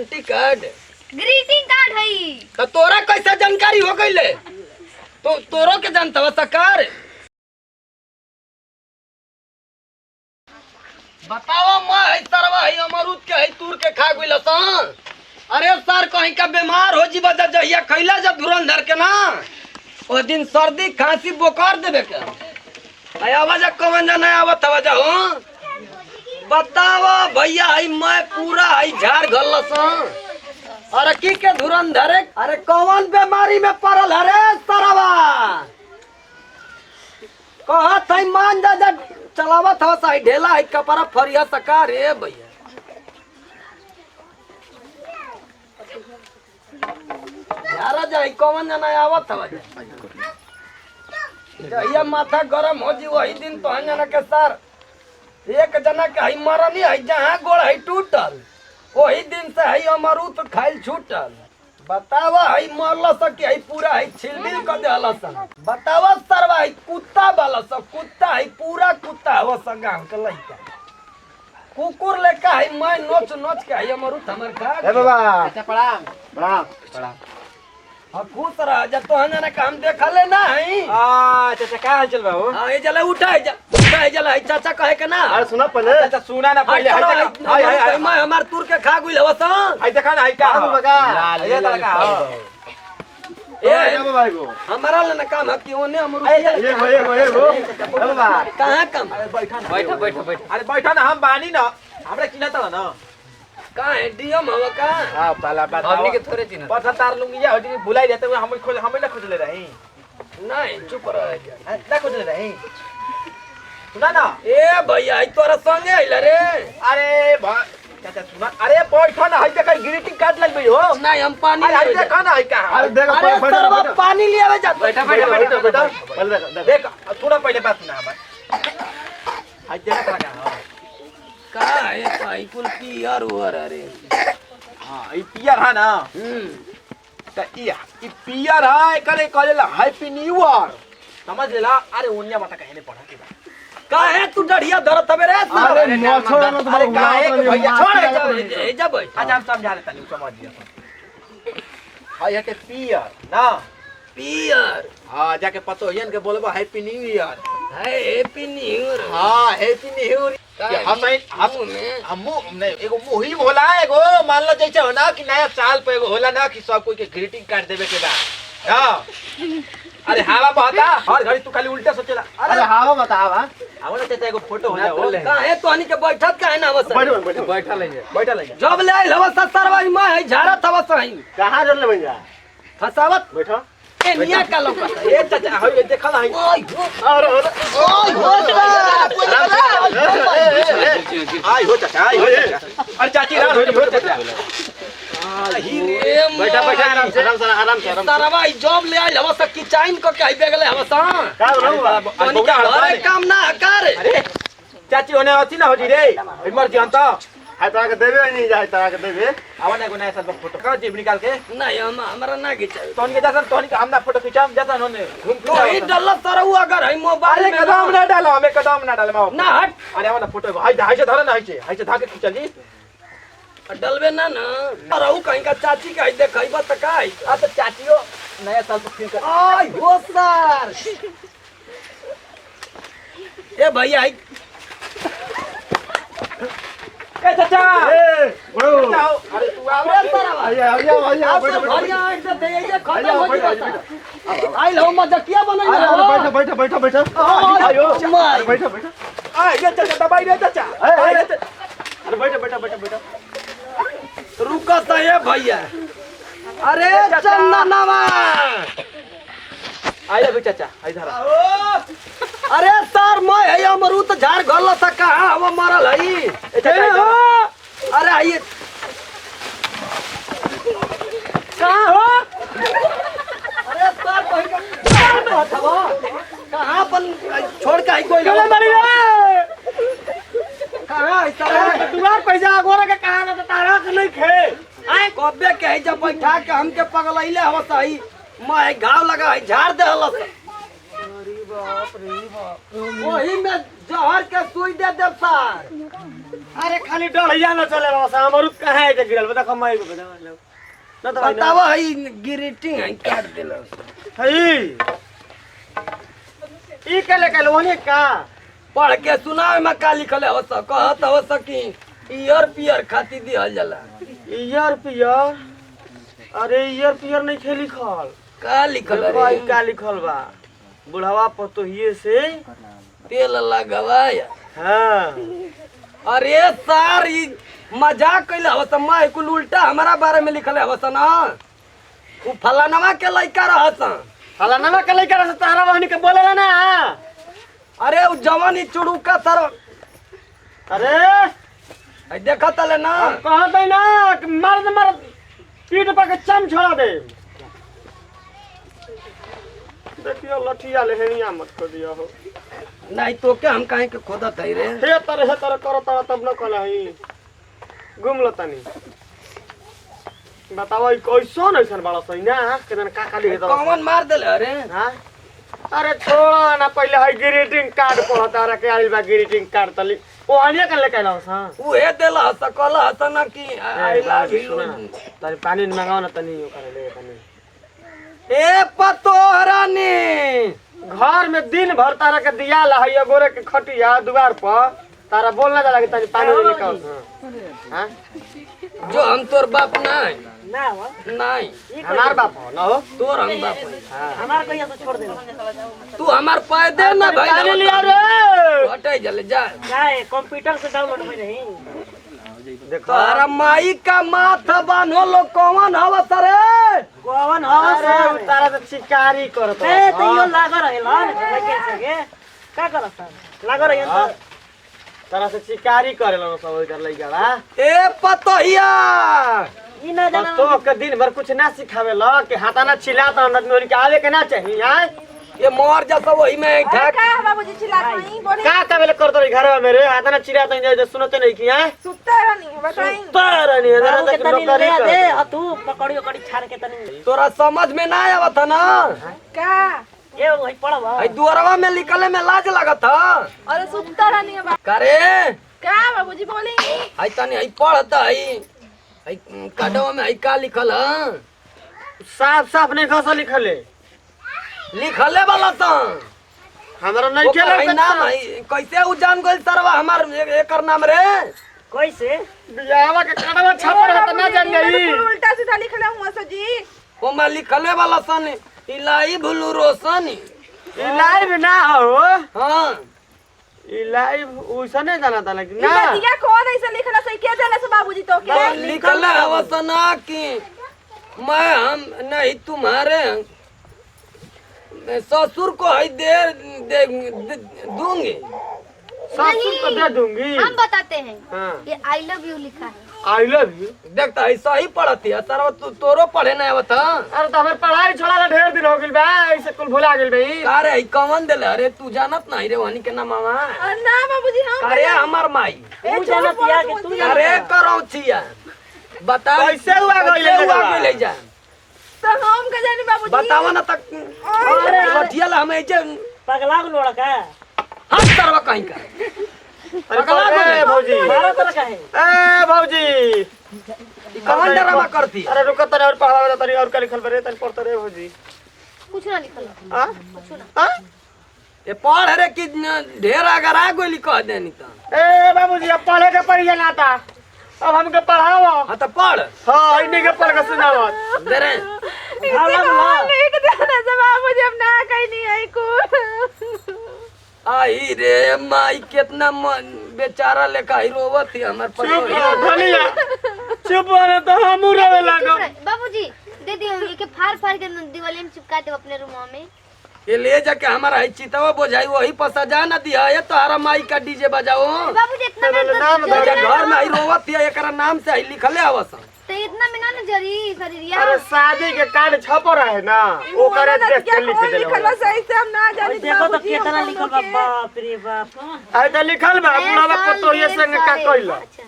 Guarantee card greeting card है। तो तोरा कैसे जानकारी हो गई ले? तो तोरो के जानता सरकार बताओ मैं सरवा है अमरूद के है तूर के खा गइल सन। अरे सर कहीं का बीमार हो जीवा जहिया खैला जब धुरंधर के ना ओ दिन सर्दी खांसी बुखार देबे के आवाज कौन जाना आवत आवाज हो बताओ भैया है मैं पूरा है झाड़ घल सन। अरे की के धुरंधर अरे कौन बीमारी में पड़ल अरे सरवा कहत है मान जा चलावत हो सही ढेला है कपड़ा फरिया सका रे भैया यारा जाई कौन जना आवत हो जहिया माथा गरम हो जी वही दिन तो जना के सर एक जना के हई मरनी है जहाँ गोड़ है टूटल वही दिन से हई अमरूद खाइल छूटल। बतावा हई मरल सके हई पूरा हई छिलबिल कर देहल सन। बतावा सरवा हई कुत्ता वाला सब कुत्ता हई पूरा कुत्ता हो स गांव के लइका कुकुर लेका हई मैं नोच नोच के हई अमरूद हमर खा ए बाबा अच्छा प्रणाम प्रणाम प्रणाम। हां खुश रह जा तो हने काम देखले ना हई चाचा क्या हाल चल बा हो? हां ये जले उठा जले चाचा कहे के ना अरे सुना पहले चाचा सुना ना पहले हाय मैं हमार तुर के खा गइल हो सन। आई देखा ना आई का हाँ, बगा। ये लड़का हो ए बाबा को हमारा ले ना काम है कि ओने अमरूद ये वो ए बाबा कहां काम बैठो बैठो बैठो अरे बैठो ना हम बानी ना हमरा चिन्हता ना कहां है डीएम हवा का हां पहला बात हमनी के थोड़े चिन्ह पता तार लूंगी जा होती भुलाई रहते हुए हम ना खोज ले रही नहीं चुप रह जा ना खोज ले रही सुना ना ए भैया ई तोरा संगे आइला रे अरे चाचा सुना अरे बैठो ना हई देखा ग्रीटिंग कार्ड लगबई हो नहीं हम पानी अरे ले देखा ना हई का अरे देखो अरे सरवा पानी ले आवे जा बैठा बैठो बेटा पहले देख देख थोड़ा पहले बात सुना हमार हई देखा लगा का है भाई कुल पियर हुअर अरे हां ई पियर है ना त ई पियर है करे करेला हैप्पी न्यू ईयर समझ लेला। अरे ओन्या मत कहने पड़ा के का है तू डढ़िया धरत हबे रे अरे मोछो ना तुम्हारे भैया छोड़ ए जा भाई आज हम समझा देता नहीं समझ लिया हां ये के पियर ना पियर हां जाके पतो हियन के बोलबो हैप्पी न्यू ईयर है हैप्पी न्यू ईयर हां हैप्पी न्यू ईयर हम नहीं एगो मुहिम होला एगो मान लो जैसे हो ना कि नया साल पे एगो होला ना कि सब कोई के ग्रीटिंग कार्ड देवे के बा हां अरे हवा बहता हर घड़ी तू खाली उल्टा सोचेला अरे हां बतावा आओ ना चाचा एगो फोटो हो जा का है तोहनी के बैठत का है ना बस बैठो बैठा ले जब ले आइल हवा सरवा मैं है झारत हवा सही कहां जल ले भैया फसावत बैठो ए निया का लौकत ए चाचा हो ये देखा ना ओय अरे ओय आई हो चाचा अरे चाची रात हो चाचा बैठा बैठा आराम से सरवा जॉब ले आइल हवा सब किचाइन को के आइबे गेले हवा सा का रहू तोहनी के हर काम ना कर अरे चाची होने अथी ना हो जी रे इमर जी अंत है तोरा के देबे नहीं जाय तोरा के देबे आवा ना गुना सब फोटो का जेब निकाल के नहीं हमरा ना खिंचाई तोन के जासन तोन के हम ना फोटो खिंचाम जाता होने घूम तो ही डल्ला सरऊ अगर है मोबाइल में कदम ना डालो हमें कदम ना डाले ना हट अरे आवा ना फोटो हाय से धरे ना हाय से धाके खिंचल जी डलबे ना ना सरऊ कहीं का चाची का देखैबा त काई आ तो चाचियो नया साल पे फील कर ओय हो सर ए भैया ए चाचा ए बड़ो अरे तू आवे सरवा आया बैठो भैया ऐसे दे ये खत्म हो जी आई लो मजकिया बनई अरे बैठो बैठो आयो अरे बैठो आ ये चाचा दबाई रे चाचा अरे बैठो रुका तो ये भैया अरे चंदनवा आइए भी चाचा आई धरा अरे सर मैं है अमरूद झाड़ घल सका हवा मरल है ए चाचा अरे आइए कहाँ हो अरे सर कहीं का कहाँ अपन छोड़ के आई कोई कहाँ है सर दुआर पैसा गोरा के कहा ना तारा के नहीं खे आए कबे के जब बैठा के हमके पगलैले हवा सही मैं घाव लगा है झाड़ दे हलस अरे बाप रे बाप वही में जहर के सुई दे देव सर अरे खाली डढ़िया न चले बाबा साहब अमरूद कहाँ है के गिरल बता कमाई को बता ना तो भाई बताव हई ग्रीटिंग है काट देला हई ई कले कले ओने का पढ़ के सुनावे में का लिखल हो सक कहत हो सकी ईयर पियर खाती दिहल जाला ईयर पियर अरे ईयर पियर नहीं खे लिखल का लिखल देखो रे ई का लिखल बा बुढ़वा पतोहिए से तेल लगवाया हां अरे सर ई मजाक कैले हो त मैं कुल उल्टा हमारा बारे में लिखल हो स ना उ फलानवा के लइका रहस फलाना के लइका से तारा बहनी के बोलेला ना अरे उ जवानी चुड़ुका सर अरे आई देखत ले ना हम कहत है ना कि मर्द पीठ पर के चम छोड़ा दे देखियो लठिया ले हेनिया मत कर दिया हो नहीं तो के हम काहे के खोदत है रे हे तरह करत तब न कहलही घूम लतानी बताओ ई कैसन ऐसन बड़ा सही ना केना का का लिखे तो कौन मार देले अरे हां अरे छोड़ ना पहले है ग्रीटिंग कार्ड पढ़ता रहा के आइल बा ग्रीटिंग कार्ड तली ओ आनिया के लेके आइला हां उ हे देला सकल हसन की आई लव यू तारी पानी मंगाओ ना तनी ओ करे ले तनी ए पतोहरानी घर में दिन भर तारा के दिया ला है गोरे के खटिया दुआर पर तारा बोलना जाला कि तनी पानी ले निकाल हां जो हम तोर बाप नहीं ना हो नहीं हमार बाप हो ना हो तोर हम बाप है हमार कहिया से छोड़ दे तू हमार पैदे ना भाई पानी लिया रे हटे जले जा काय कंप्यूटर से डाउनलोड में नहीं देखो तारा माई का माथा बान्हो लो कौन हवा सरे कौन हो रे तारा तो शिकारी करत ए त यो लाग रहेला लगे सके का करत लाग रहे त तारा से शिकारी करेला सब इधर लइका बा ए पतोहिया ई ना जाना तो के दिन भर कुछ ना सिखावेला कि हाथा ना चिल्लाता नदमी के आवे के ना चाहिए यार ये मोर जैसा वही में ठाक का बाबूजी चिल्लात नहीं बोले का कावेले करत रही घर में मेरे हाथा ना चिल्लाता नहीं सुनते नहीं कि यार सुत्ता रहनी बताई तर नहीं जरा तक नौकरी दे कर तू पकड़ी पकड़ी छाड़ के तनी तोरा समझ में ना आवत है ना का ये वही पड़वा आई दुअरवा में निकले में लाज लगत है अरे सुत्ता रहनी है करे का बाबूजी बोली आई तनी आई पढ़ता आई काडवा में आई का लिखल है साफ साफ नहीं खसा लिखले लिखले वाला सा हमरा नहीं खेले आई नाम आई कैसे उ जान गइल सरवा हमार एकर नाम रे कैसे बियाहवा के काडवा छापर है त ना जान गई उल्टा सीधा लिखला हुआ सजी ओ मैं लिखले वाला सन इलाई भुलू रोशनी ई लाइव ना हो हां ई लाइव उसने जाना था लेकिन ना ना दिया कौन ऐसा लिखला सही के जाने से बाबूजी तो के लिखले हवसना की मैं हम नहीं तुम्हारे ससुर को ही दूंगी ससुर को दे दूंगी हम बताते हैं हां ये आई लव यू लिखा है आई लव यू देखता ऐसा ही पढ़ती है सर तोरो पढ़े ना आवत अरे तो हमें पढ़ाई छोड़ा ढेर दिन हो गेल बा ऐसे कुल भुला गेल भाई अरे ई कौन देले अरे तू जानत नहीं रे वानी के ना मामा ना बाबूजी हम अरे हमर माई तू जानत या कि तू अरे करो छिया बता कैसे हुआ ले जा तो हम के जानी बाबूजी बतावा ना तक अरे लठियाला हम ऐसे पगला लोड़ा का हाथ करवा कहीं का अरे भौजी मारा तरह का है ए भौजी ई कौन डरामा करती अरे रुको तने और पढ़ावे तनी और का लिखल बरे तनी पढ़त रे भौजी कुछ ना लिखल हां हां ये पढ़ रे कि ढेर अगर आ गोली कह देनी त ए बाबूजी अब पढ़े के पड़ी जाता अब हमके पढ़ाओ हां त पढ़ हां इन्हीं के पढ़ के सुनावत दे रे लिख देना से बाबूजी अब ना कहीं नहीं आई को आई रे माई कितना बेचारा लेका ही रोवत थी हमर चुप पटोरी रहो धनिया चुप रहो तो हम रोवे लागो बाबूजी दे दियो ये के फाड़ फाड़ के दिवाली में चिपका दे अपने रूम में ये ले जाके हमारा है चितवा बोझाई वही पर सजा न दिया ये तो हरा माई का डीजे बजाओ बाबूजी इतना नाम में जे घर में आई रोवत थी एकरा नाम से ही लिखले आवस तो इतना में ना जरी शरीरिया अरे शादी के कार्ड छपो रहे ना वो करे देख के लिख देले लिखल सही से हम ना जानी देखो तो कितना लिखल बा बाप रे बाप आई त लिखल बा बुढ़ावा पतोहिए संग का कइला अच्छा